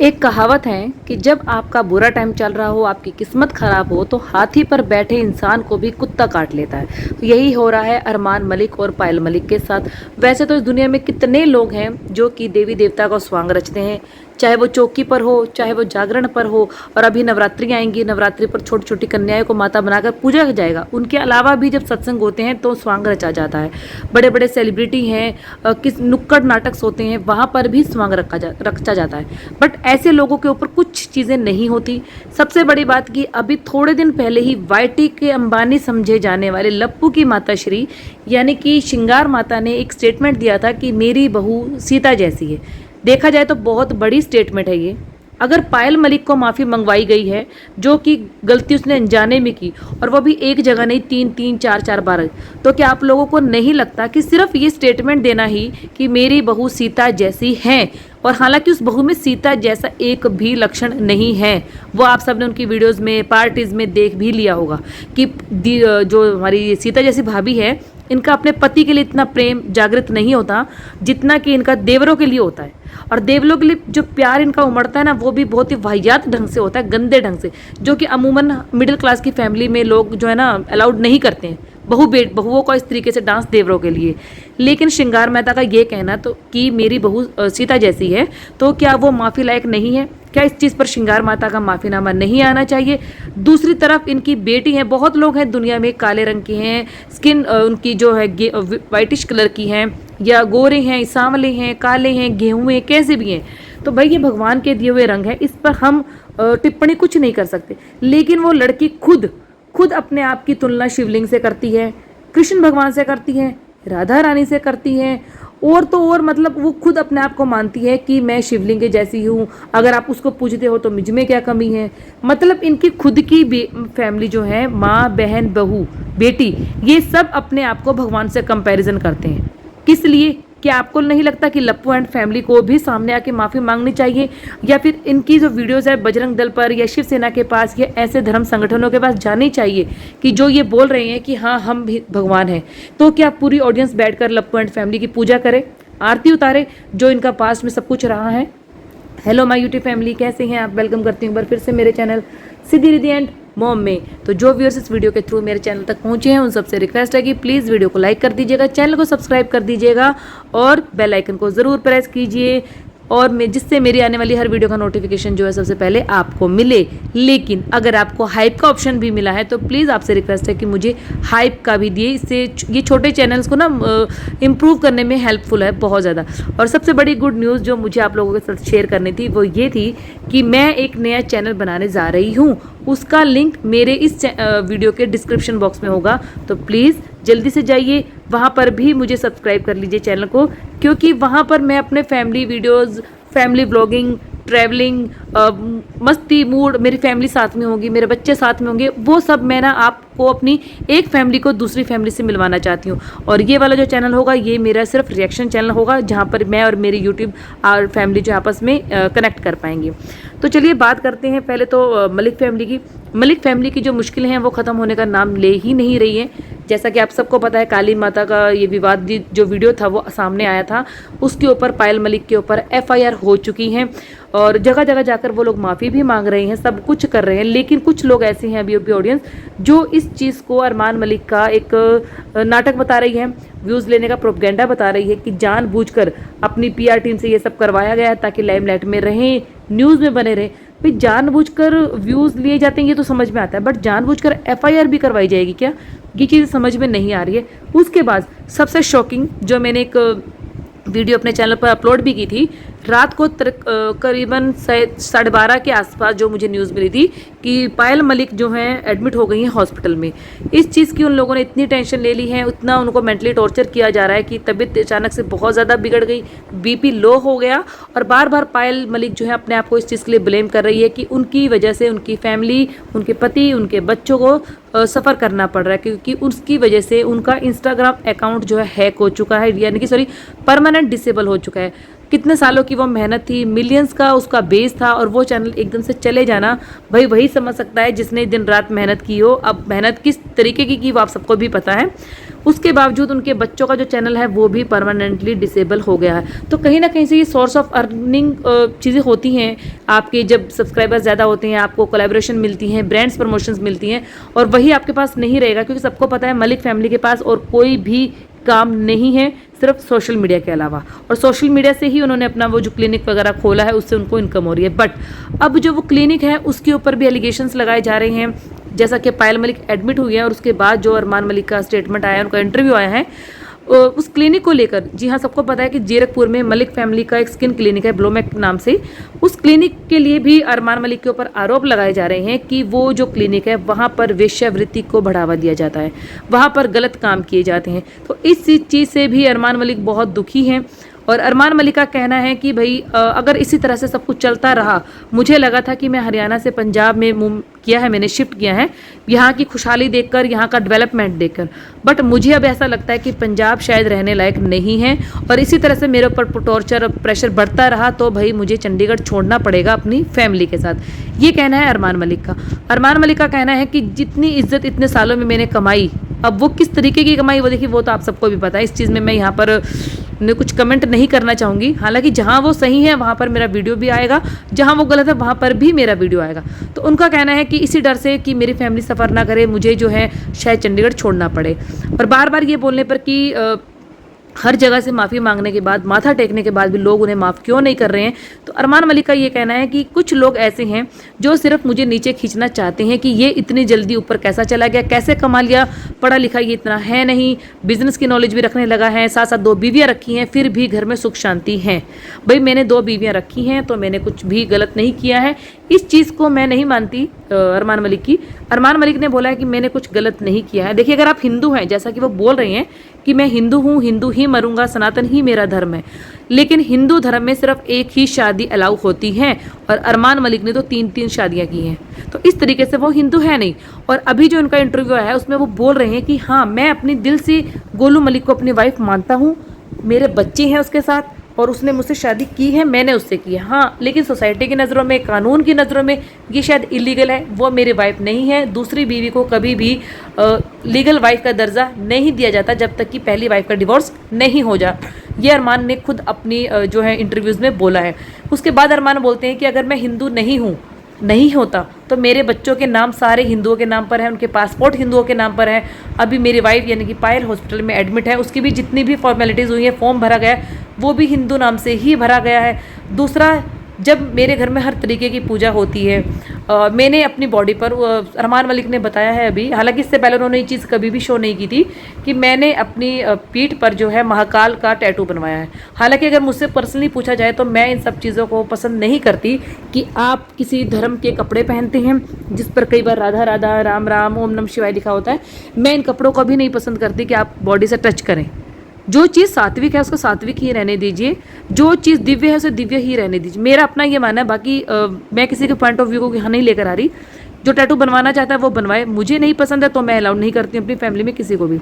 एक कहावत है कि जब आपका बुरा टाइम चल रहा हो, आपकी किस्मत खराब हो, तो हाथी पर बैठे इंसान को भी कुत्ता काट लेता है। तो यही हो रहा है अरमान मलिक और पायल मलिक के साथ। वैसे तो इस दुनिया में कितने लोग हैं जो कि देवी देवता का स्वांग रचते हैं, चाहे वो चौकी पर हो, चाहे वो जागरण पर हो। और अभी नवरात्रि आएंगी, नवरात्रि पर छोटी छोटी कन्याओं को माता बनाकर पूजा जाएगा। उनके अलावा भी जब सत्संग होते हैं तो स्वांग रचा जाता है। बड़े बड़े सेलिब्रिटी हैं, किस नुक्कड़ नाटक होते हैं, वहाँ पर भी स्वांग रखा जाता है। बट ऐसे लोगों के ऊपर कुछ चीज़ें नहीं होती। सबसे बड़ी बात कि अभी थोड़े दिन पहले ही वाईटी के अंबानी समझे जाने वाले लप्पू की माता श्री यानी कि श्रृंगार माता ने एक स्टेटमेंट दिया था कि मेरी बहू सीता जैसी है। देखा जाए तो बहुत बड़ी स्टेटमेंट है ये। अगर पायल मलिक को माफ़ी मंगवाई गई है, जो कि गलती उसने अनजाने में की, और वो भी एक जगह नहीं, तीन तीन चार चार बार, तो क्या आप लोगों को नहीं लगता कि सिर्फ ये स्टेटमेंट देना ही कि मेरी बहू सीता जैसी है, और हालांकि उस बहू में सीता जैसा एक भी लक्षण नहीं है, वो आप सबने उनकी वीडियोस में, पार्टीज में देख भी लिया होगा कि जो हमारी सीता जैसी भाभी है, इनका अपने पति के लिए इतना प्रेम जागृत नहीं होता जितना कि इनका देवरों के लिए होता है। और देवलों के लिए जो प्यार इनका उमड़ता है ना, वो भी बहुत ही वाहियात ढंग से होता है, गंदे ढंग से, जो कि अमूमन मिडिल क्लास की फैमिली में लोग जो है ना अलाउड नहीं करते हैं बहुओं का इस तरीके से डांस देवरों के लिए। लेकिन श्रृंगार मेहता का ये कहना तो कि मेरी बहू सीता जैसी है, तो क्या वो माफ़ी लायक नहीं है? क्या इस चीज़ पर श्रृंगार माता का माफ़ीनामा नहीं आना चाहिए? दूसरी तरफ इनकी बेटी है, बहुत लोग हैं दुनिया में काले रंग की हैं, स्किन उनकी जो है वाइटिश कलर की हैं, या गोरे हैं, सांवले हैं, काले हैं, गेहूँ हैं, कैसे भी हैं। तो भाई ये भगवान के दिए हुए रंग है, इस पर हम टिप्पणी कुछ नहीं कर सकते। लेकिन वो लड़की खुद अपने आप की तुलना शिवलिंग से करती है, कृष्ण भगवान से करती है, राधा रानी से करती है, और तो और मतलब वो खुद अपने आप को मानती है कि मैं शिवलिंग के जैसी हूँ। अगर आप उसको पूछते हो तो मुझ में क्या कमी है? मतलब इनकी खुद की फैमिली जो है, माँ बहन बहू बेटी, ये सब अपने आप को भगवान से कंपैरिजन करते हैं। किस लिए? क्या आपको नहीं लगता कि लप्पू एंड फैमिली को भी सामने आके माफ़ी मांगनी चाहिए? या फिर इनकी जो वीडियोस है बजरंग दल पर या शिवसेना के पास या ऐसे धर्म संगठनों के पास जानी चाहिए कि जो ये बोल रहे हैं कि हाँ हम भी भगवान हैं? तो क्या पूरी ऑडियंस बैठकर लप्पू एंड फैमिली की पूजा करे, आरती उतारे, जो इनका पास्ट में सब कुछ रहा है? हेलो माय यूट्यूब फैमिली, कैसे हैं आप? वेलकम करती हूँ एक बार फिर से मेरे channel Siddhi Riddhi and mom में। तो जो व्यूअर्स इस वीडियो के थ्रू मेरे चैनल तक पहुंचे हैं, उन सबसे रिक्वेस्ट है कि प्लीज़ वीडियो को लाइक कर दीजिएगा, चैनल को सब्सक्राइब कर दीजिएगा और बेल आइकन को ज़रूर प्रेस कीजिए, और जिससे मेरी आने वाली हर वीडियो का नोटिफिकेशन जो है सबसे पहले आपको मिले। लेकिन अगर आपको हाइप का ऑप्शन भी मिला है तो प्लीज़ आपसे रिक्वेस्ट है कि मुझे हाइप का भी दिए, इससे ये छोटे चैनल्स को ना इम्प्रूव करने में हेल्पफुल है बहुत ज़्यादा। और सबसे बड़ी गुड न्यूज़ जो मुझे आप लोगों के साथ शेयर करनी थी वो ये थी कि मैं एक नया चैनल बनाने जा रही हूँ। उसका लिंक मेरे इस वीडियो के डिस्क्रिप्शन बॉक्स में होगा, तो प्लीज़ जल्दी से जाइए, वहाँ पर भी मुझे सब्सक्राइब कर लीजिए चैनल को, क्योंकि वहाँ पर मैं अपने family videos, family vlogging, travelling, मस्ती मूड, मेरी फैमिली साथ में होगी, मेरे बच्चे साथ में होंगे, वो सब मैं ना आपको अपनी एक फैमिली को दूसरी फैमिली से मिलवाना चाहती हूँ। और ये वाला जो चैनल होगा ये मेरा सिर्फ रिएक्शन चैनल होगा, जहाँ पर मैं और मेरी यूट्यूब और फैमिली जो आपस में कनेक्ट कर पाएंगे। तो चलिए बात करते हैं पहले तो मलिक फैमिली की। मलिक फैमिली की जो मुश्किलें हैं वो ख़त्म होने का नाम ले ही नहीं रही है। जैसा कि आप सबको पता है, काली माता का ये विवाद जो वीडियो था वो सामने आया था, उसके ऊपर पायल मलिक के ऊपर FIR हो चुकी हैं, और जगह जगह जाकर वो लोग माफ़ी भी मांग रहे हैं, सब कुछ कर रहे हैं। लेकिन कुछ लोग ऐसे हैं अभी ऑडियंस जो इस चीज़ को अरमान मलिक का एक नाटक बता रही है, व्यूज़ लेने का प्रोपगेंडा बता रही है कि जानबूझकर अपनी PR टीम से ये सब करवाया गया है ताकि लाइमलाइट में रहें, न्यूज़ में बने रहें। भाई जानबूझकर व्यूज़ लिए जाते हैं ये तो समझ में आता है, बट जानबूझकर FIR भी करवाई जाएगी क्या? ये चीज़ समझ में नहीं आ रही है। उसके बाद सबसे शॉकिंग जो मैंने एक वीडियो अपने चैनल पर अपलोड भी की थी, रात को करीबन 12:30 के आसपास जो मुझे न्यूज़ मिली थी कि पायल मलिक जो हैं एडमिट हो गई हैं हॉस्पिटल में। इस चीज़ की उन लोगों ने इतनी टेंशन ले ली है, उतना उनको मेंटली टॉर्चर किया जा रहा है कि तबीयत अचानक से बहुत ज़्यादा बिगड़ गई, BP लो हो गया, और बार बार पायल मलिक जो है अपने आप को इस चीज़ के लिए ब्लेम कर रही है कि उनकी वजह से उनकी फैमिली, उनके पति, उनके बच्चों को सफ़र करना पड़ रहा है, क्योंकि उसकी वजह से उनका इंस्टाग्राम अकाउंट जो है हैक हो चुका है, यानी कि सॉरी परमानेंट डिसेबल हो चुका है। कितने सालों की वो मेहनत थी, मिलियंस का उसका बेस था, और वो चैनल एकदम से चले जाना, भाई वही समझ सकता है जिसने दिन रात मेहनत की हो। अब मेहनत किस तरीके की वो आप सबको भी पता है। उसके बावजूद उनके बच्चों का जो चैनल है वो भी परमानेंटली डिसेबल हो गया है। तो कहीं ना कहीं से ये सोर्स ऑफ अर्निंग चीज़ें होती हैं। आपके जब सब्सक्राइबर्स ज़्यादा होते हैं, आपको कोलैबोरेशन मिलती हैं, ब्रांड्स प्रमोशंस मिलती हैं, और वही आपके पास नहीं रहेगा, क्योंकि सबको पता है मलिक फैमिली के पास और कोई भी काम नहीं है सिर्फ सोशल मीडिया के अलावा। और सोशल मीडिया से ही उन्होंने अपना वो जो क्लिनिक वगैरह खोला है उससे उनको इनकम हो रही है। बट अब जो वो क्लिनिक है उसके ऊपर भी एलिगेशंस लगाए जा रहे हैं, जैसा कि पायल मलिक एडमिट हुई है और उसके बाद जो अरमान मलिक का स्टेटमेंट आया है, उनका इंटरव्यू आया है उस क्लिनिक को लेकर। जी हाँ, सबको पता है कि जीरकपुर में मलिक फैमिली का एक स्किन क्लिनिक है ब्लोमैक नाम से। उस क्लिनिक के लिए भी अरमान मलिक के ऊपर आरोप लगाए जा रहे हैं कि वो जो क्लिनिक है वहाँ पर वेश्यावृत्ति को बढ़ावा दिया जाता है, वहाँ पर गलत काम किए जाते हैं। तो इस चीज़ से भी अरमान मलिक बहुत दुखी हैं। और अरमान मलिक का कहना है कि भाई अगर इसी तरह से सब कुछ चलता रहा, मुझे लगा था कि मैं हरियाणा से पंजाब में मूव किया है, मैंने शिफ्ट किया है यहाँ की खुशहाली देखकर, यहाँ का डेवलपमेंट देखकर, बट मुझे अब ऐसा लगता है कि पंजाब शायद रहने लायक नहीं है, और इसी तरह से मेरे ऊपर टॉर्चर और प्रेशर बढ़ता रहा तो भाई मुझे चंडीगढ़ छोड़ना पड़ेगा अपनी फैमिली के साथ। ये कहना है अरमान मलिक का। अरमान मलिक का कहना है कि जितनी इज्जत इतने सालों में मैंने कमाई, अब वो किस तरीके की कमाई वो देखिए, वो तो आप सबको भी पता है। इस चीज़ में मैं यहाँ पर कुछ कमेंट नहीं करना चाहूँगी। हालांकि जहाँ वो सही है वहाँ पर मेरा वीडियो भी आएगा, जहाँ वो गलत है वहाँ पर भी मेरा वीडियो आएगा। तो उनका कहना है कि इसी डर से कि मेरी फैमिली सफ़र ना करे, मुझे जो है शायद चंडीगढ़ छोड़ना पड़े। और बार बार ये बोलने पर कि हर जगह से माफ़ी मांगने के बाद, माथा टेकने के बाद भी लोग उन्हें माफ़ क्यों नहीं कर रहे हैं। तो अरमान मलिक का ये कहना है कि कुछ लोग ऐसे हैं जो सिर्फ मुझे नीचे खींचना चाहते हैं कि ये इतनी जल्दी ऊपर कैसा चला गया, कैसे कमा लिया, पढ़ा लिखा ये इतना है नहीं, बिजनेस की नॉलेज भी रखने लगा है, साथ साथ 2 बीवियाँ रखी हैं, फिर भी घर में सुख शांति है। भाई मैंने 2 बीवियाँ रखी हैं तो मैंने कुछ भी गलत नहीं किया है। इस चीज़ को मैं नहीं मानती अरमान मलिक की। अरमान मलिक ने बोला है कि मैंने कुछ गलत नहीं किया है। देखिए, अगर आप हिंदू हैं, जैसा कि वो बोल रहे हैं कि मैं हिंदू हूँ, हिंदू ही मरूंगा, सनातन ही मेरा धर्म है, लेकिन हिंदू धर्म में सिर्फ एक ही शादी अलाउ होती है, और अरमान मलिक ने तो 3-3 शादियाँ की हैं। तो इस तरीके से वो हिंदू है नहीं। और अभी जो उनका इंटरव्यू आया है उसमें वो बोल रहे हैं कि हाँ, मैं अपनी दिल से गोलू मलिक को अपनी वाइफ मानता हूँ, मेरे बच्चे हैं उसके साथ, और उसने मुझसे शादी की है, मैंने उससे की है। हाँ, लेकिन सोसाइटी की नज़रों में, कानून की नज़रों में ये शायद इलीगल है, वो मेरी वाइफ नहीं है। दूसरी बीवी को कभी भी लीगल वाइफ का दर्जा नहीं दिया जाता जब तक कि पहली वाइफ का डिवोर्स नहीं हो जा। ये अरमान ने खुद अपनी जो है इंटरव्यूज़ में बोला है। उसके बाद अरमान बोलते हैं कि अगर मैं हिंदू नहीं होता तो मेरे बच्चों के नाम सारे हिंदुओं के नाम पर है, उनके पासपोर्ट हिंदुओं के नाम पर है। अभी मेरी वाइफ यानी कि पायल हॉस्पिटल में एडमिट है, उसकी भी जितनी भी फॉर्मेलिटीज़ हुई है, फॉर्म भरा गया है, वो भी हिंदू नाम से ही भरा गया है। दूसरा, जब मेरे घर में हर तरीके की पूजा होती है, मैंने अपनी बॉडी पर, अरमान मलिक ने बताया है अभी, हालांकि इससे पहले उन्होंने ये चीज़ कभी भी शो नहीं की थी, कि मैंने अपनी पीठ पर जो है महाकाल का टैटू बनवाया है। हालांकि अगर मुझसे पर्सनली पूछा जाए तो मैं इन सब चीज़ों को पसंद नहीं करती कि आप किसी धर्म के कपड़े पहनते हैं जिस पर कई बार राधा राधा, राम राम, ओम नमः शिवाय लिखा होता है। मैं इन कपड़ों को भी नहीं पसंद करती कि आप बॉडी से टच करें। जो चीज़ सात्विक है उसको सात्विक ही रहने दीजिए, जो चीज़ दिव्य है उसे दिव्य ही रहने दीजिए। मेरा अपना ये मानना है। बाकी मैं किसी के पॉइंट ऑफ व्यू को यहाँ नहीं लेकर आ रही। जो टैटू बनवाना चाहता है वो बनवाए, मुझे नहीं पसंद है तो मैं अलाउड नहीं करती अपनी फैमिली में किसी को भी।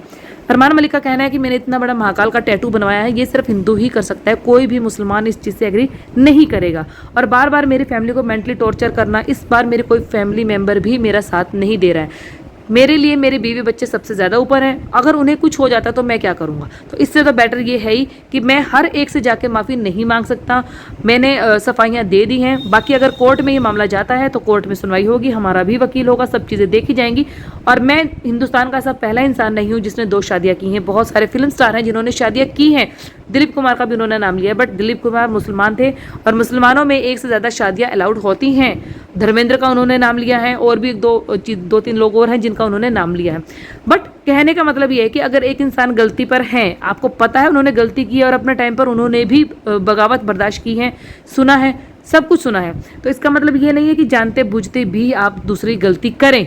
अरमान मलिक का कहना है कि मैंने इतना बड़ा महाकाल का टैटू बनवाया है, ये सिर्फ हिंदू ही कर सकता है, कोई भी मुसलमान इस चीज़ से एग्री नहीं करेगा। और बार बार मेरी फैमिली को मेंटली टॉर्चर करना, इस बार मेरे कोई फैमिली मेम्बर भी मेरा साथ नहीं दे रहा है। मेरे लिए मेरे बीवी बच्चे सबसे ज़्यादा ऊपर हैं, अगर उन्हें कुछ हो जाता तो मैं क्या करूँगा। तो इससे तो बेटर ये है ही कि मैं हर एक से जाके माफ़ी नहीं मांग सकता। मैंने सफाइयाँ दे दी हैं। बाकी अगर कोर्ट में ये मामला जाता है तो कोर्ट में सुनवाई होगी, हमारा भी वकील होगा, सब चीज़ें देखी जाएंगी। और मैं हिंदुस्तान का ऐसा पहला इंसान नहीं हूँ जिसने 2 शादियाँ की हैं। बहुत सारे फिल्म स्टार हैं जिन्होंने शादियाँ की हैं। दिलीप कुमार का भी उन्होंने नाम लिया, बट दिलीप कुमार मुसलमान थे और मुसलमानों में 1 से ज़्यादा शादियाँ अलाउड होती हैं। धर्मेंद्र का उन्होंने नाम लिया है, और भी 2-3 लोग और हैं जिनका उन्होंने नाम लिया है। बट कहने का मतलब ये है कि अगर एक इंसान गलती पर है, आपको पता है उन्होंने गलती की है और अपने टाइम पर उन्होंने भी बगावत बर्दाश्त की है, सुना है, सब कुछ सुना है, तो इसका मतलब ये नहीं है कि जानते बूझते भी आप दूसरी गलती करें।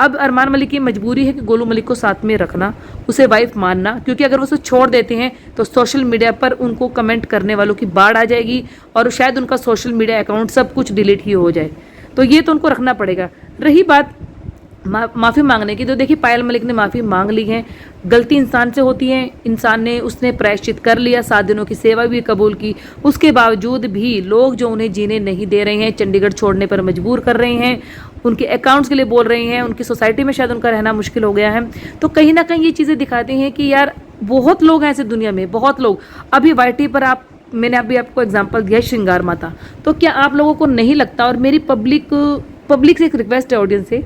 अब अरमान मलिक की मजबूरी है कि गोलू मलिक को साथ में रखना, उसे वाइफ मानना, क्योंकि अगर वो उसे छोड़ देते हैं तो सोशल मीडिया पर उनको कमेंट करने वालों की बाढ़ आ जाएगी और शायद उनका सोशल मीडिया अकाउंट सब कुछ डिलीट ही हो जाए। तो ये तो उनको रखना पड़ेगा। रही बात माफ़ी मांगने की, तो देखिए पायल मलिक ने माफ़ी मांग ली है। गलती इंसान से होती है, इंसान ने उसने प्रायश्चित कर लिया, 7 दिनों की सेवा भी कबूल की। उसके बावजूद भी लोग जो उन्हें जीने नहीं दे रहे हैं, चंडीगढ़ छोड़ने पर मजबूर कर रहे हैं, उनके अकाउंट्स के लिए बोल रहे हैं, उनकी सोसाइटी में शायद उनका रहना मुश्किल हो गया है। तो कहीं ना कहीं ये चीज़ें दिखाती हैं कि यार बहुत लोग हैं ऐसे दुनिया में, बहुत लोग। अभी वाईटी पर मैंने अभी आपको एग्जाम्पल दिया श्रृंगार माता, तो क्या आप लोगों को नहीं लगता, और मेरी पब्लिक से एक रिक्वेस्ट है, ऑडियंस से,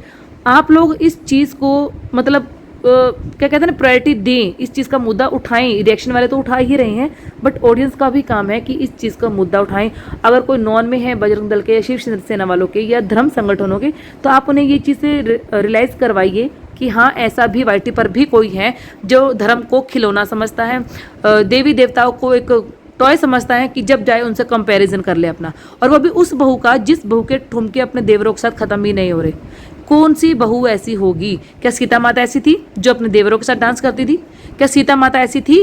आप लोग इस चीज़ को मतलब क्या कहते हैं ना, प्रायोरिटी दें, इस चीज़ का मुद्दा उठाएं। रिएक्शन वाले तो उठा ही रहे हैं, बट ऑडियंस का भी काम है कि इस चीज़ का मुद्दा उठाएं। अगर कोई नॉन में है, बजरंग दल के या शिव सेना वालों के या धर्म संगठनों के, तो आप उन्हें ये चीज़ें रियलाइज़ करवाइए कि हाँ ऐसा भी वाईटी पर भी कोई है जो धर्म को खिलौना समझता है, देवी देवताओं को एक टॉय समझता है कि जब जाए उनसे कंपैरिजन कर ले अपना, और वो भी उस बहू का जिस बहू के ठुमके अपने देवरों के साथ खत्म ही नहीं हो रहे। कौन सी बहू ऐसी होगी? क्या सीता माता ऐसी थी जो अपने देवरों के साथ डांस करती थी? क्या सीता माता ऐसी थी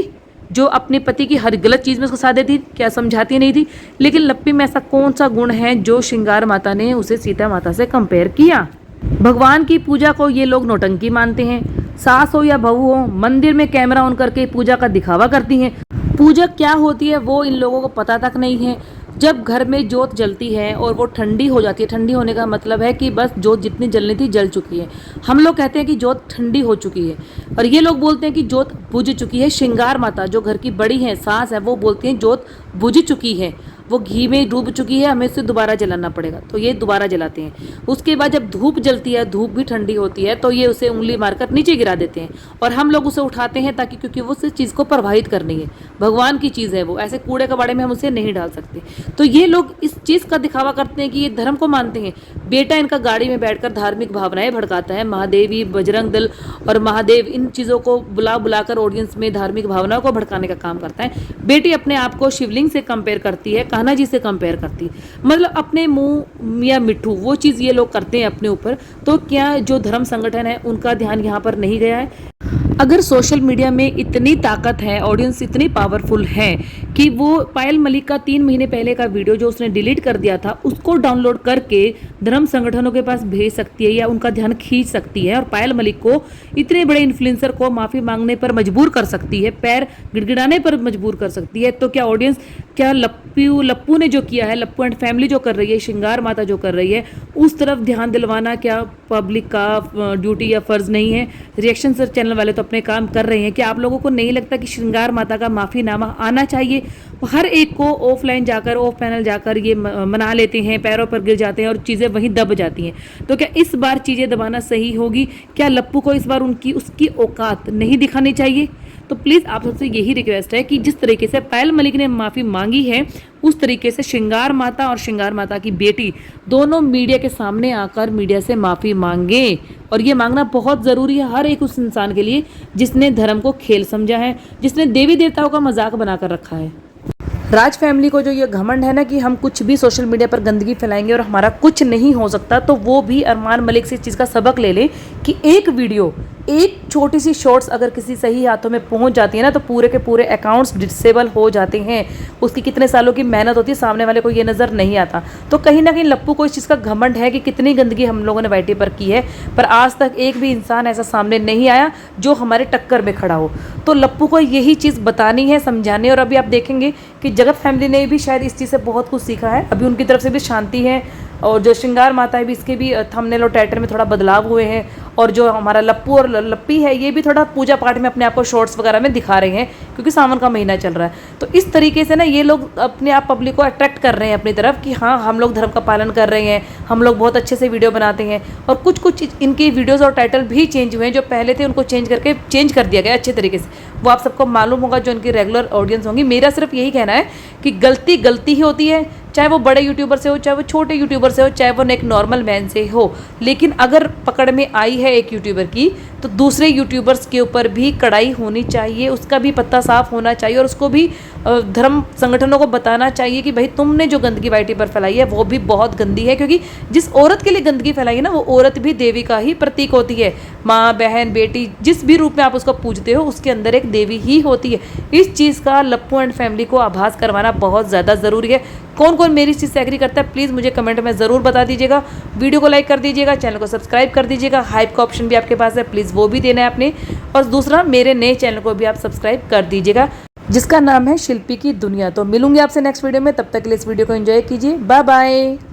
जो अपने पति की हर गलत चीज़ में उसको साथ देती? क्या समझाती नहीं थी? लेकिन लप्पी में ऐसा कौन सा गुण है जो श्रृंगार माता ने उसे सीता माता से कंपेयर किया? भगवान की पूजा को ये लोग नौटंकी मानते हैं। सास हो या बहू हो, मंदिर में कैमरा ऑन करके पूजा का दिखावा करती हैं। पूजा क्या होती है वो इन लोगों को पता तक नहीं है। जब घर में जोत जलती है और वो ठंडी हो जाती है, ठंडी होने का मतलब है कि बस जोत जितनी जलनी थी जल चुकी है। हम लोग कहते हैं कि जोत ठंडी हो चुकी है, और ये लोग बोलते हैं कि जोत बुझ चुकी है। श्रृंगार माता जो घर की बड़ी है, सास है, वो बोलती हैं जोत बुझ चुकी है, वो घी में डूब चुकी है, हमें इसे दोबारा जलाना पड़ेगा। तो ये दोबारा जलाते हैं। उसके बाद जब धूप जलती है, धूप भी ठंडी होती है, तो ये उसे उंगली मारकर नीचे गिरा देते हैं, और हम लोग उसे उठाते हैं ताकि, क्योंकि वो उस चीज़ को प्रवाहित करनी है, भगवान की चीज़ है वो, ऐसे कूड़े कबाड़े में हम उसे नहीं डाल सकते। तो ये लोग इस चीज़ का दिखावा करते हैं कि ये धर्म को मानते हैं। बेटा इनका गाड़ी में बैठकर धार्मिक भावनाएं भड़काता है, महादेवी, बजरंग दल और महादेव, इन चीज़ों को बुलाकर ऑडियंस में धार्मिक भावनाओं को भड़काने का काम करता है। बेटी अपने आप को शिवलिंग से कंपेयर करती है, कान्हा जी से कंपेयर करती है, मतलब अपने मुंह या मिट्ठू, वो चीज़ ये लोग करते हैं अपने ऊपर। तो क्या जो धर्म संगठन है उनका ध्यान यहाँ पर नहीं गया है? अगर सोशल मीडिया में इतनी ताकत है, ऑडियंस इतनी पावरफुल है कि वो पायल मलिक का 3 महीने पहले का वीडियो जो उसने डिलीट कर दिया था, उसको डाउनलोड करके धर्म संगठनों के पास भेज सकती है या उनका ध्यान खींच सकती है, और पायल मलिक को, इतने बड़े इन्फ्लुएंसर को माफ़ी मांगने पर मजबूर कर सकती है, पैर गिड़गिड़ाने पर मजबूर कर सकती है। तो क्या ऑडियंस, क्या लप्पू ने जो किया है, लप्पू एंड फैमिली जो कर रही है, श्रृंगार माता जो कर रही है, उस तरफ ध्यान दिलवाना क्या पब्लिक का ड्यूटी या फर्ज नहीं है? रिएक्शन सर चैनल वाले तो अपने काम कर रहे हैं। क्या आप लोगों को नहीं लगता कि श्रृंगार माता का माफ़ीनामा आना चाहिए? हर एक को ऑफलाइन जाकर, ऑफ पैनल जाकर ये मना लेते हैं, पैरों पर गिर जाते हैं और चीज़ें वहीं दब जाती हैं। तो क्या इस बार चीज़ें दबाना सही होगी? क्या लप्पू को इस बार उसकी औकात नहीं दिखानी चाहिए? तो प्लीज़ आप सबसे यही रिक्वेस्ट है कि जिस तरीके से पायल मलिक ने माफ़ी मांगी है, उस तरीके से श्रृंगार माता और श्रृंगार माता की बेटी दोनों मीडिया के सामने आकर मीडिया से माफ़ी मांगे। और ये मांगना बहुत ज़रूरी है हर एक उस इंसान के लिए जिसने धर्म को खेल समझा है, जिसने देवी देवताओं का मजाक बनाकर रखा है। राज फैमिली को जो ये घमंड है ना कि हम कुछ भी सोशल मीडिया पर गंदगी फैलाएंगे और हमारा कुछ नहीं हो सकता, तो वो भी अरमान मलिक से इस चीज़ का सबक ले ले कि एक वीडियो, एक छोटी सी शॉर्ट्स अगर किसी सही हाथों में पहुंच जाती है ना, तो पूरे के पूरे अकाउंट्स डिसेबल हो जाते हैं। उसकी कितने सालों की मेहनत होती है, सामने वाले को ये नज़र नहीं आता। तो कहीं ना कहीं लप्पू को इस चीज़ का घमंड है कि कितनी गंदगी हम लोगों ने वाईटी पर की है, पर आज तक एक भी इंसान ऐसा सामने नहीं आया जो हमारे टक्कर में खड़ा हो। तो लप्पू को यही चीज़ बतानी है, समझानी। और अभी आप देखेंगे कि जगत फैमिली ने भी शायद इस चीज़ से बहुत कुछ सीखा है। अभी उनकी तरफ से भी शांति है, और जो श्रृंगार माता है भी, इसके भी थंबनेल और टाइटल में थोड़ा बदलाव हुए हैं। और जो हमारा लप्पू और लप्पी है, ये भी थोड़ा पूजा पाठ में अपने आप को शॉर्ट्स वगैरह में दिखा रहे हैं, क्योंकि सावन का महीना चल रहा है। तो इस तरीके से ना ये लोग अपने आप पब्लिक को अट्रैक्ट कर रहे हैं अपनी तरफ कि हाँ, हम लोग धर्म का पालन कर रहे हैं, हम लोग बहुत अच्छे से वीडियो बनाते हैं। और कुछ कुछ इनकी वीडियोज़ और टाइटल भी चेंज हुए हैं, जो पहले थे उनको चेंज कर दिया गया अच्छे तरीके से। वो आप सबको मालूम होगा जो इनकी रेगुलर ऑडियंस होंगी। मेरा सिर्फ यही कहना है कि गलती ही होती है, चाहे वो बड़े यूट्यूबर से हो, चाहे वो छोटे यूट्यूबर से हो, चाहे वो एक नॉर्मल मैन से हो। लेकिन अगर पकड़ में आई है एक यूट्यूबर की, तो दूसरे यूट्यूबर्स के ऊपर भी कड़ाई होनी चाहिए, उसका भी पत्ता साफ होना चाहिए, और उसको भी धर्म संगठनों को बताना चाहिए कि भाई तुमने जो गंदगी वाईटी पर फैलाई है वो भी बहुत गंदी है। क्योंकि जिस औरत के लिए गंदगी फैलाई है ना, वो औरत भी देवी का ही प्रतीक होती है। माँ, बहन, बेटी, जिस भी रूप में आप उसको पूजते हो, उसके अंदर एक देवी ही होती है। इस चीज़ का लप्पू एंड फैमिली को आभास करवाना बहुत ज़्यादा ज़रूरी है। कौन कौन मेरी इस चीज़ से एग्री करता है प्लीज़ मुझे कमेंट में ज़रूर बता दीजिएगा। वीडियो को लाइक कर दीजिएगा, चैनल को सब्सक्राइब कर दीजिएगा, हाइप का ऑप्शन भी आपके पास है, प्लीज़ वो भी देना है आपने। और दूसरा, मेरे नए चैनल को भी आप सब्सक्राइब कर दीजिएगा जिसका नाम है शिल्पी की दुनिया। तो मिलूंगी आपसे नेक्स्ट वीडियो में, तब तक के लिए इस वीडियो को एंजॉय कीजिए। Bye bye.